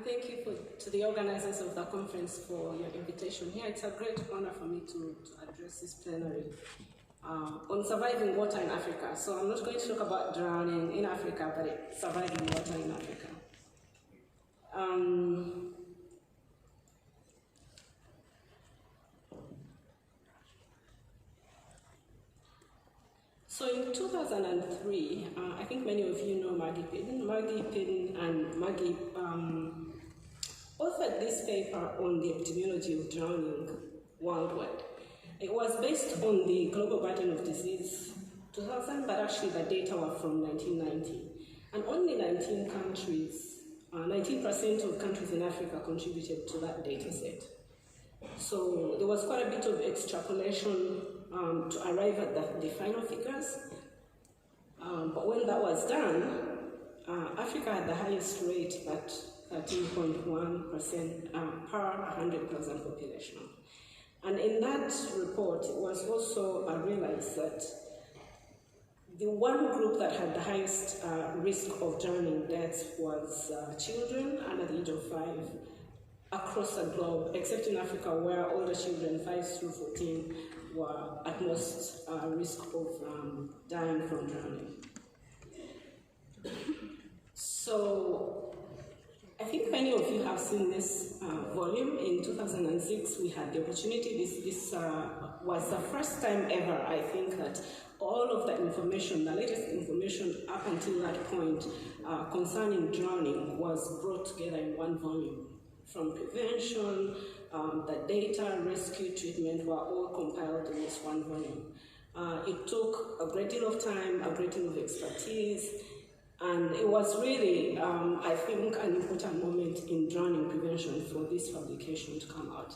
And thank you to the organizers of the conference for your invitation here. It's a great honor for me to address this plenary on surviving water in Africa. So I'm not going to talk about drowning in Africa, but surviving water in Africa. So in 2003, I think many of you know Maggie Pinn. Maggie Pinn and Maggie authored this paper on the epidemiology of drowning worldwide. It was based on the global burden of disease 2000, but actually the data were from 1990. And only 19 countries, 19% of countries in Africa contributed to that data set. So there was quite a bit of extrapolation to arrive at the final figures. But when that was done, Africa had the highest rate at 13.1% per 100,000 population. And in that report, it was also realized that the one group that had the highest risk of drowning deaths was children under the age of 5 across the globe, except in Africa where older children 5 through 14 were at most risk of dying from drowning. So I think many of you have seen this volume. In 2006, we had the opportunity. This was the first time ever, I think, that all of the information, the latest information up until that point concerning drowning was brought together in one volume. From prevention, the data, rescue, treatment were all compiled in this one volume. It took a great deal of time, a great deal of expertise, and it was really, I think, an important moment in drowning prevention for this publication to come out.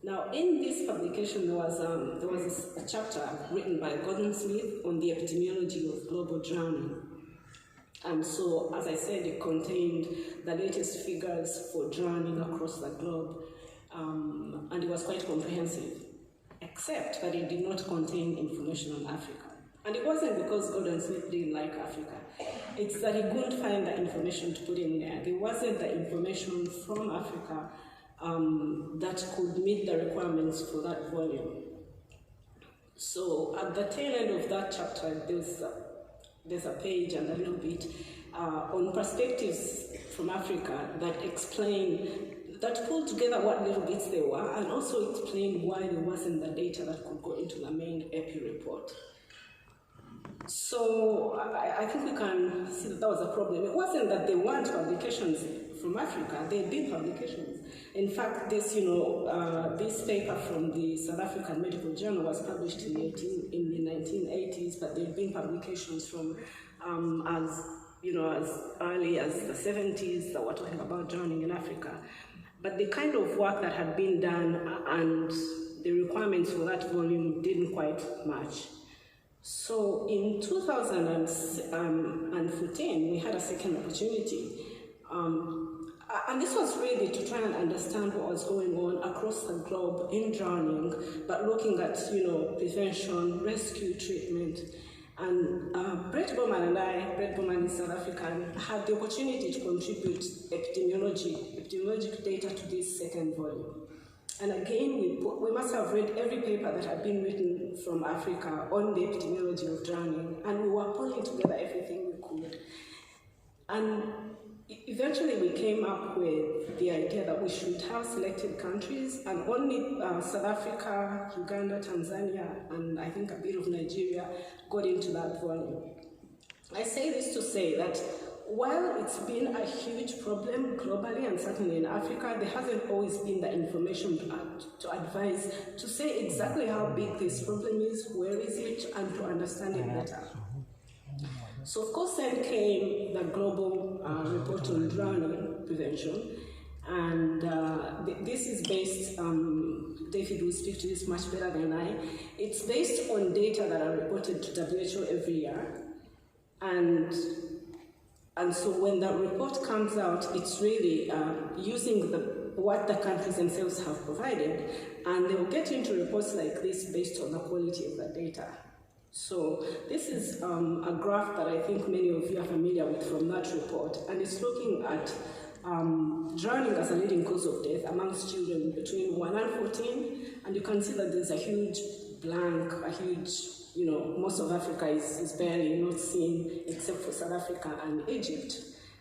Now, in this publication, there was a chapter written by Gordon Smith on the epidemiology of global drowning. And so, as I said, it contained the latest figures for drowning across the globe, and it was quite comprehensive, except that it did not contain information on Africa. And it wasn't because Gordon Smith didn't like Africa. It's that he couldn't find the information to put in there. There wasn't the information from Africa that could meet the requirements for that volume. So at the tail end of that chapter, there's a page and a little bit on perspectives from Africa that pulled together what little bits there were, and also explained why there wasn't the data that could go into the main EPI report. So I think we can see that was a problem. It wasn't that there weren't publications from Africa. There had been publications. In fact, this paper from the South African Medical Journal was published in the 1980s, but there had been publications from as early as the 70s that were talking about drowning in Africa. But the kind of work that had been done and the requirements for that volume didn't quite match. So in 2014, we had a second opportunity. And this was really to try and understand what was going on across the globe in drowning, but looking at, prevention, rescue, treatment. And Brett Bowman and I, Brett Bowman is South African, had the opportunity to contribute epidemiologic data to this second volume. And again, we must have read every paper that had been written from Africa on the epidemiology of drowning, and we were pulling together everything we could. And eventually we came up with the idea that we should have selected countries, and only South Africa, Uganda, Tanzania, and I think a bit of Nigeria got into that volume. I say this to say that while it's been a huge problem globally and certainly in Africa, there hasn't always been the information to advise, to say exactly how big this problem is, where is it, and to understand it better. So of course then came the global report on drowning prevention, and this is based, David will speak to this much better than I, it's based on data that are reported to WHO every year, and so when that report comes out, it's really using what the countries themselves have provided, and they will get into reports like this based on the quality of the data. So this is a graph that I think many of you are familiar with from that report, and it's looking at drowning as a leading cause of death amongst children between 1 and 14, and you can see that there's a huge blank, most of Africa is barely not seen except for South Africa and Egypt.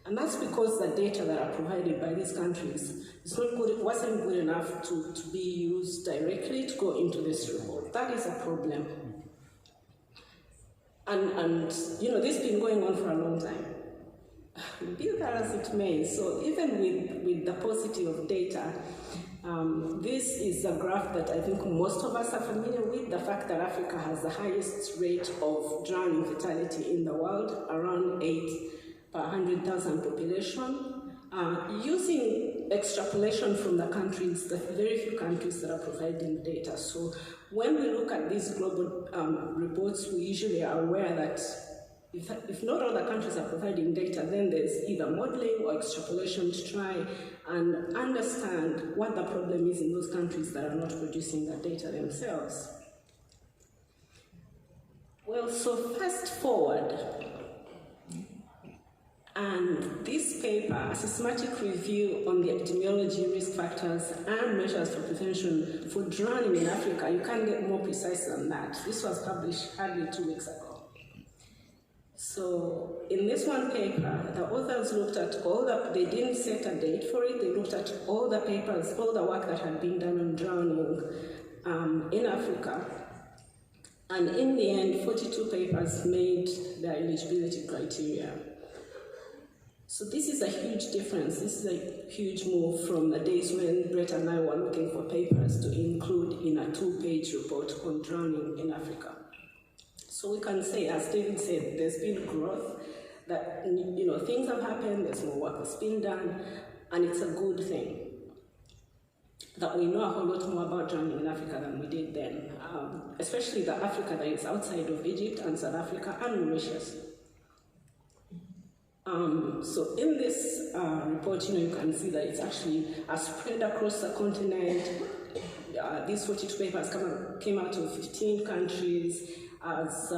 And that's because the data that are provided by these countries wasn't good enough to be used directly to go into this report. That is a problem. And this has been going on for a long time. Be that as it may, so even with the paucity of data, this is a graph that I think most of us are familiar with, the fact that Africa has the highest rate of drowning fatality in the world, around 8 per 100,000 population. Using extrapolation from the countries, the very few countries that are providing data. So when we look at these global reports, we usually are aware that if not all the countries are providing data, then there's either modeling or extrapolation to try and understand what the problem is in those countries that are not producing the data themselves. Well, so fast forward, and this paper, a systematic review on the epidemiology, risk factors, and measures for prevention for drowning in Africa, you can't get more precise than that. This was published hardly 2 weeks ago. So in this one paper, the authors looked at they didn't set a date for it, they looked at all the papers, all the work that had been done on drowning in Africa. And in the end, 42 papers made their eligibility criteria. So this is a huge difference. This is a huge move from the days when Brett and I were looking for papers to include in a 2-page report on drowning in Africa. So we can say, as David said, there's been growth, that things have happened, there's more work that's been done, and it's a good thing that we know a whole lot more about drowning in Africa than we did then, especially the Africa that is outside of Egypt and South Africa and Mauritius. So in this report, you can see that it's actually spread across the continent. These 42 papers came out of 15 countries, as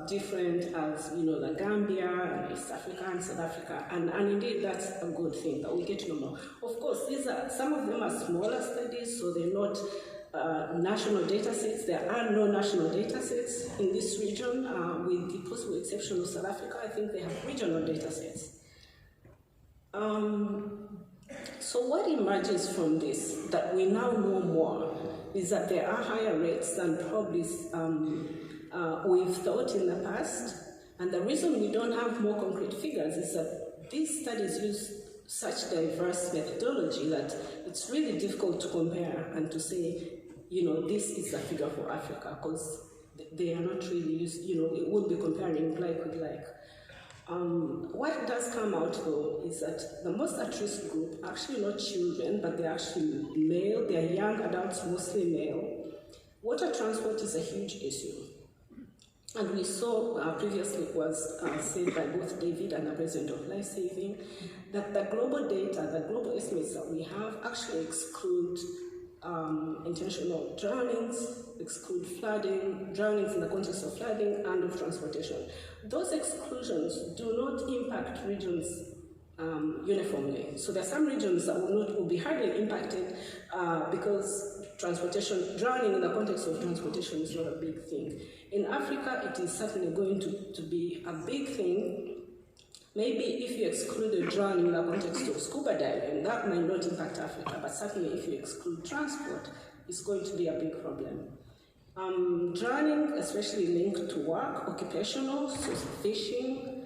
different as the Gambia and East Africa and South Africa, and indeed that's a good thing that we get to know more. Of course, some of them are smaller studies, so they're not national data sets. There are no national data sets in this region, with the possible exception of South Africa. I think they have regional data sets. So what emerges from this, that we now know more, is that there are higher rates than probably we've thought in the past. And the reason we don't have more concrete figures is that these studies use such diverse methodology that it's really difficult to compare and to say, this is the figure for Africa, because they are not really used, it would be comparing like with like. What does come out though is that the most at-risk group, actually not children, but they're actually male, they're young adults, mostly male. Water transport is a huge issue. And we saw previously, it was said by both David and the president of Life Saving, that the global data, the global estimates that we have actually exclude intentional drownings, exclude flooding, drownings in the context of flooding and of transportation. Those exclusions do not impact regions uniformly. So there are some regions that will be hardly impacted because drowning in the context of transportation is not a big thing. In Africa, it is certainly going to be a big thing. Maybe if you exclude the drowning in the context of scuba diving, that might not impact Africa, but certainly if you exclude transport, it's going to be a big problem. Drowning, especially linked to work, occupational, so fishing,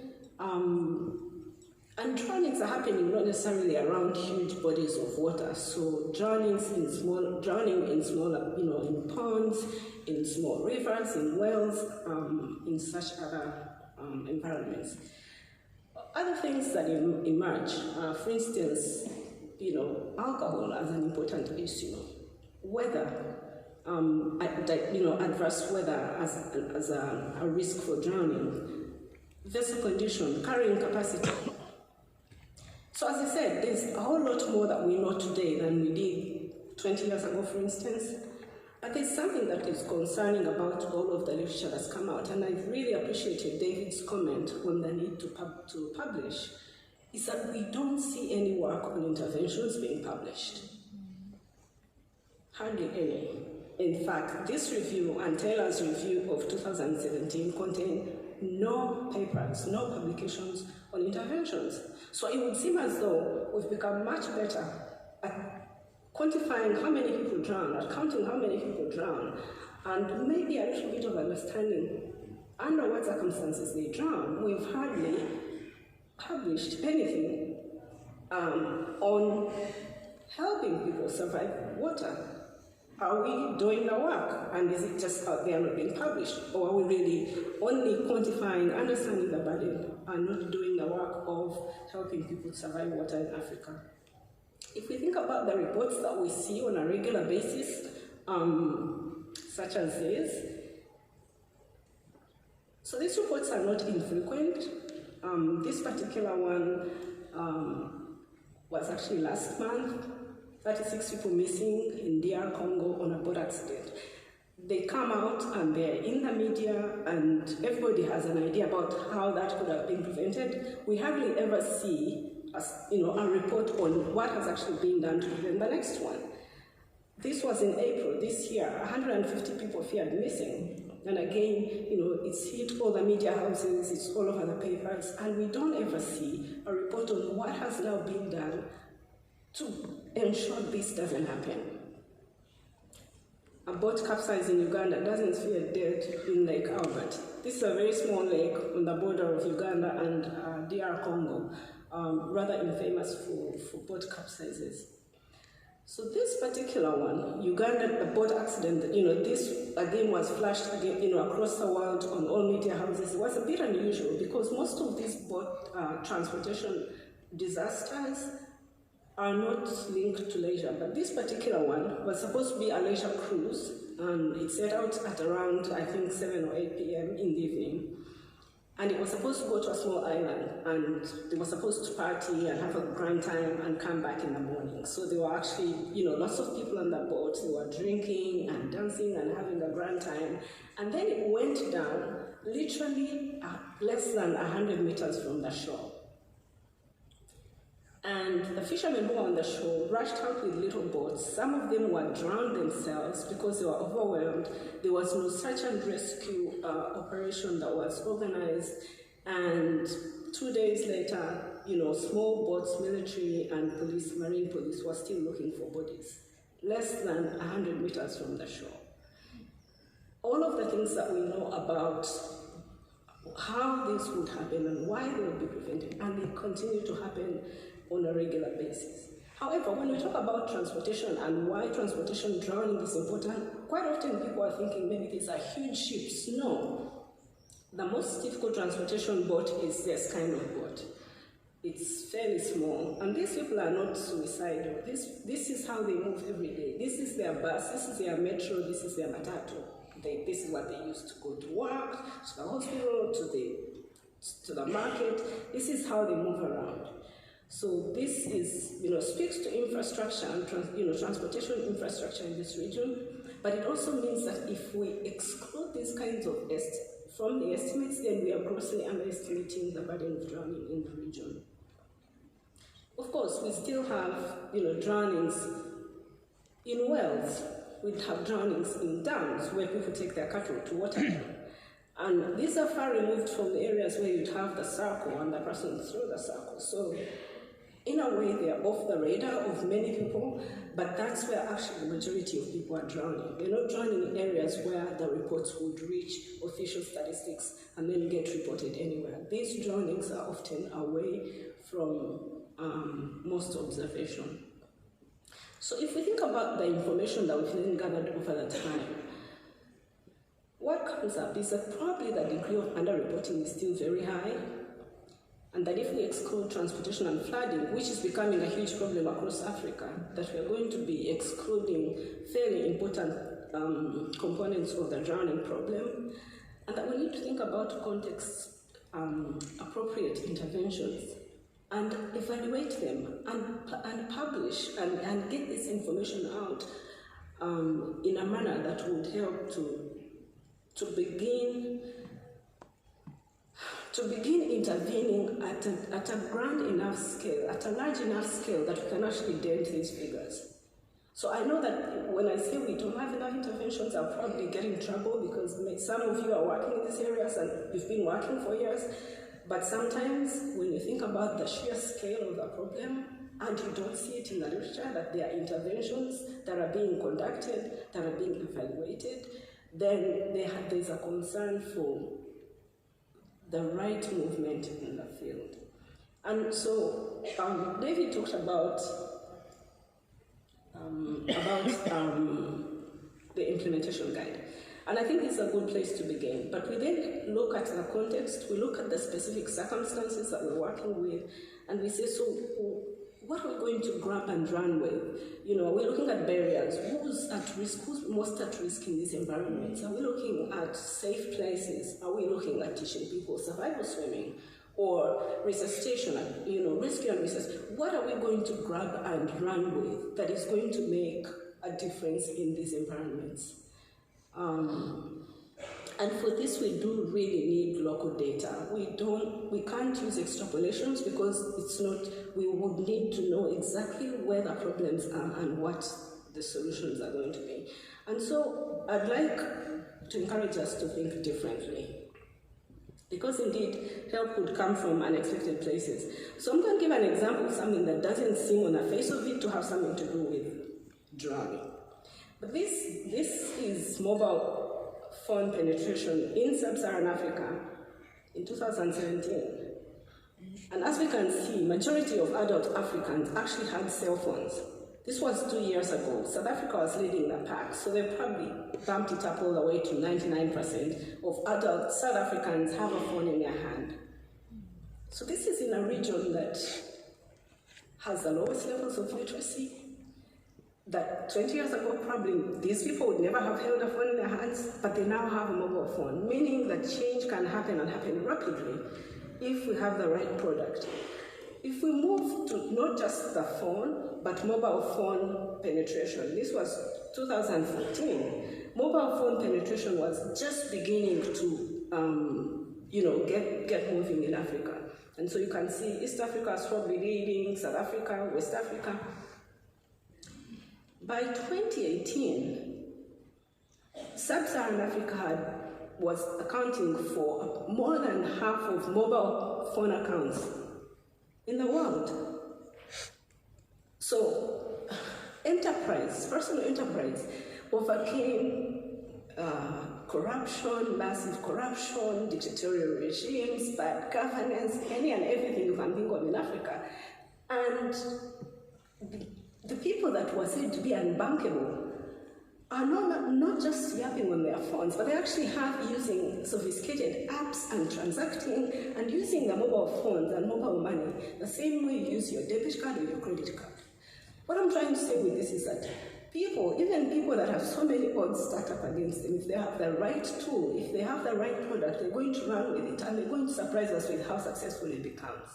and drownings are happening not necessarily around huge bodies of water. So drowning in small, in ponds, in small rivers, in wells, in such other environments. Other things that emerge, for instance, alcohol as an important issue, weather, adverse weather as a risk for drowning, vessel condition, carrying capacity. So as I said, there's a whole lot more that we know today than we did 20 years ago, for instance. But there's something that is concerning about all of the literature that's come out, and I've really appreciated David's comment on the need to publish. is that we don't see any work on interventions being published. Hardly any. In fact, this review and Taylor's review of 2017 contain no papers, no publications on interventions. So it would seem as though we've become much better at quantifying how many people drown, at counting how many people drown, and maybe a little bit of understanding under what circumstances they drown. We've hardly published anything on helping people survive water. Are we doing the work, and is it just out there not being published? Or are we really only quantifying, understanding the burden, and not doing the work of helping people survive water in Africa? If we think about the reports that we see on a regular basis, such as this, so these reports are not infrequent. This particular one was actually last month. 36 people missing in DR Congo on a boat accident. They come out and they're in the media, and everybody has an idea about how that could have been prevented. We hardly ever see a report on what has actually been done to prevent the next one. This was in April this year. 150 people feared missing. And again, it's hit all the media houses, it's all over the papers, and we don't ever see a report on what has now been done to ensure this doesn't happen. A boat capsized in Uganda doesn't fear death in Lake Albert. This is a very small lake on the border of Uganda and DR Congo, rather infamous for boat capsizes. So this particular one, Uganda, the boat accident, this again was flashed again, across the world on all media houses. It was a bit unusual because most of these boat transportation disasters are not linked to leisure, but this particular one was supposed to be a leisure cruise, and it set out at around, I think, 7 or 8 p.m. in the evening. And it was supposed to go to a small island, and they were supposed to party and have a grand time and come back in the morning. So there were actually, lots of people on the boat. They were drinking and dancing and having a grand time. And then it went down literally less than 100 meters from the shore. And the fishermen who were on the shore rushed out with little boats. Some of them were drowned themselves because they were overwhelmed. There was no search and rescue operation that was organized. And 2 days later, small boats, military and police, marine police, were still looking for bodies, less than 100 meters from the shore. All of the things that we know about how this would happen and why they would be prevented, and they continue to happen on a regular basis. However, when we talk about transportation and why transportation drowning is important, quite often people are thinking maybe these are huge ships. No. The most typical transportation boat is this kind of boat. It's fairly small, and these people are not suicidal. This is how they move every day. This is their bus, this is their metro, this is their matatu. This is what they use to go to work, to the hospital, to the market. This is how they move around. So this is, speaks to infrastructure and transportation infrastructure in this region, but it also means that if we exclude these kinds of from the estimates, then we are grossly underestimating the burden of drowning in the region. Of course, we still have, drownings in wells. We have drownings in dams where people take their cattle to water them. And these are far removed from the areas where you'd have the circle and the person through the circle. So in a way, they are off the radar of many people, but that's where actually the majority of people are drowning. They're not drowning in areas where the reports would reach official statistics and then get reported anywhere. These drownings are often away from most observation. So if we think about the information that we've then gathered over the time, what comes up is that probably the degree of underreporting is still very high, and that if we exclude transportation and flooding, which is becoming a huge problem across Africa, that we are going to be excluding fairly important components of the drowning problem, and that we need to think about context-appropriate interventions and evaluate them and publish and get this information out in a manner that would help to begin to begin intervening at a grand enough scale, at a large enough scale that we can actually dent these figures. So I know that when I say we don't have enough interventions, I'll probably get in trouble because some of you are working in these areas and you've been working for years. But sometimes when you think about the sheer scale of the problem and you don't see it in the literature, that there are interventions that are being conducted, that are being evaluated, then there's a concern for the right movement in the field. And so David talked about the implementation guide. And I think it's a good place to begin. But we then look at the context, we look at the specific circumstances that we're working with, and we say, so what are we going to grab and run with? You know, are we looking at barriers? Who's at risk? Who's most at risk in these environments? Are we looking at safe places? Are we looking at teaching people survival swimming? Or resuscitation, you know, rescue and resuscitation? What are we going to grab and run with that is going to make a difference in these environments? And for this, we do really need local data. We can't use extrapolations because it's not, we would need to know exactly where the problems are and what the solutions are going to be. And so I'd like to encourage us to think differently. Because indeed, help could come from unexpected places. So I'm going to give an example of something that doesn't seem on the face of it to have something to do with drowning. But this is mobile phone penetration in sub-Saharan Africa in 2017. And as we can see, majority of adult Africans actually had cell phones. This was 2 years ago. South Africa was leading the pack, so they probably bumped it up all the way to 99% of adult South Africans have a phone in their hand. So this is in a region that has the lowest levels of literacy, that 20 years ago probably these people would never have held a phone in their hands, but they now have a mobile phone, meaning that change can happen and happen rapidly if we have the right product. If we move to not just the phone, but mobile phone penetration, this was 2014. Mobile phone penetration was just beginning to, get moving in Africa. And so you can see East Africa is probably leading, South Africa, West Africa. By 2018, Sub-Saharan Africa was accounting for more than half of mobile phone accounts in the world. So enterprise, personal enterprise, overcame corruption, massive corruption, dictatorial regimes, bad governance, any and everything you can think of in Africa. And the people that were said to be unbankable are not just yapping on their phones, but they actually have using sophisticated apps and transacting and using the mobile phones and mobile money the same way you use your debit card or your credit card. What I'm trying to say with this is that even people that have so many odds stacked up against them, if they have the right tool, if they have the right product, they're going to run with it and they're going to surprise us with how successful it becomes.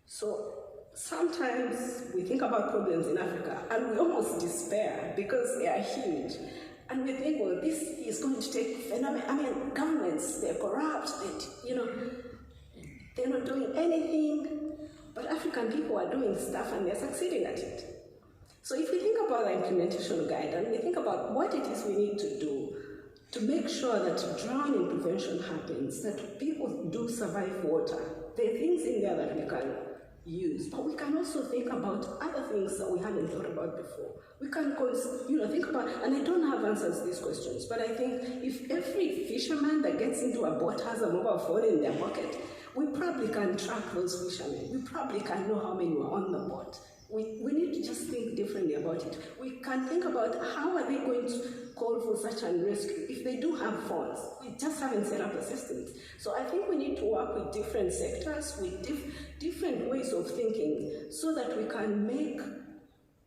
So sometimes we think about problems in Africa and we almost despair because they are huge. And we think, well, this is going to take governments, they're corrupt, they're not doing anything. But African people are doing stuff and they're succeeding at it. So if we think about the implementation guide and we think about what it is we need to do to make sure that drowning prevention happens, that people do survive water, there are things in there that we can use, but we can also think about other things that we hadn't thought about before. We can think about, and I don't have answers to these questions, but I think if every fisherman that gets into a boat has a mobile phone in their pocket, we probably can track those fishermen. We probably can know how many were on the boat. We need to just think differently about it. We can think about how are they going to call for such a rescue if they do have phones. We just haven't set up the systems. So I think we need to work with different sectors, with different ways of thinking so that we can make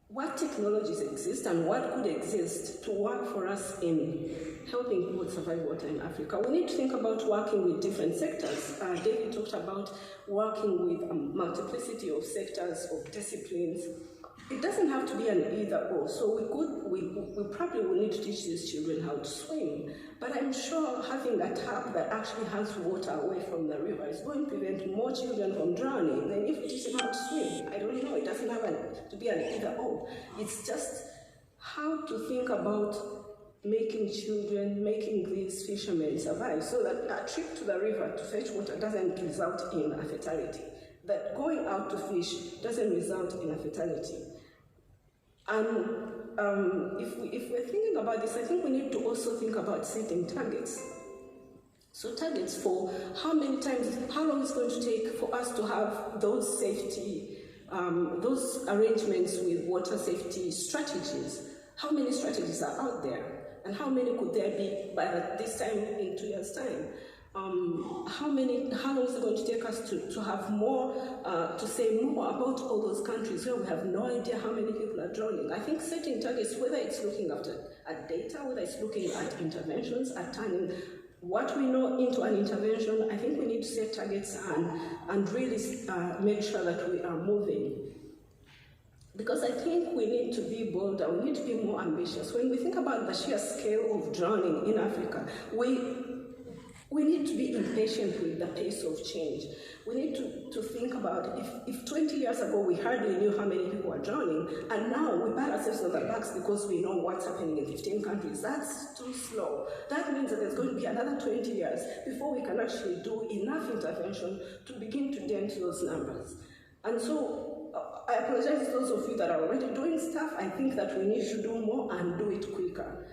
what technologies exist and what could exist to work for us in helping people survive water in Africa. We need to think about working with different sectors. David talked about working with a multiplicity of sectors, of disciplines. it doesn't have to be an either or. So we probably will need to teach these children how to swim. But I'm sure having a tap that actually has water away from the river is going to prevent more children from drowning than if we teach them how to swim. I don't know, it doesn't have to be an either or. It's just how to think about making these fishermen survive so that a trip to the river to fetch water doesn't result in a fatality. That going out to fish doesn't result in a fatality. And if we're thinking about this, I think we need to also think about setting targets. So targets for how long it's going to take for us to have those safety, those arrangements with water safety strategies. How many strategies are out there? And how many could there be by this time in 2 years' time? How long is it going to take us to have more, to say more about all those countries where we have no idea how many people are drowning? I think setting targets, whether it's looking at data, whether it's looking at interventions, at turning what we know into an intervention, I think we need to set targets and really make sure that we are moving. Because I think we need to be bolder, we need to be more ambitious. When we think about the sheer scale of drowning in Africa, we need to be impatient with the pace of change. We need to think about if 20 years ago we hardly knew how many people were drowning, and now we pat ourselves on the backs because we know what's happening in 15 countries. That's too slow. That means that there's going to be another 20 years before we can actually do enough intervention to begin to dent those numbers. And so I apologize to those of you that are already doing stuff. I think that we need to do more and do it quicker.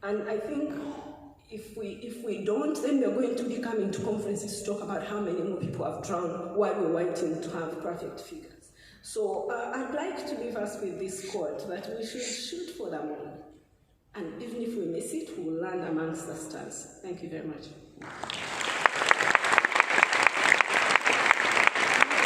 And I think if we don't, then we're going to be coming to conferences to talk about how many more people have drowned while we're waiting to have perfect figures. So I'd like to leave us with this quote that we should shoot for the moon. And even if we miss it, we'll land amongst the stars. Thank you very much.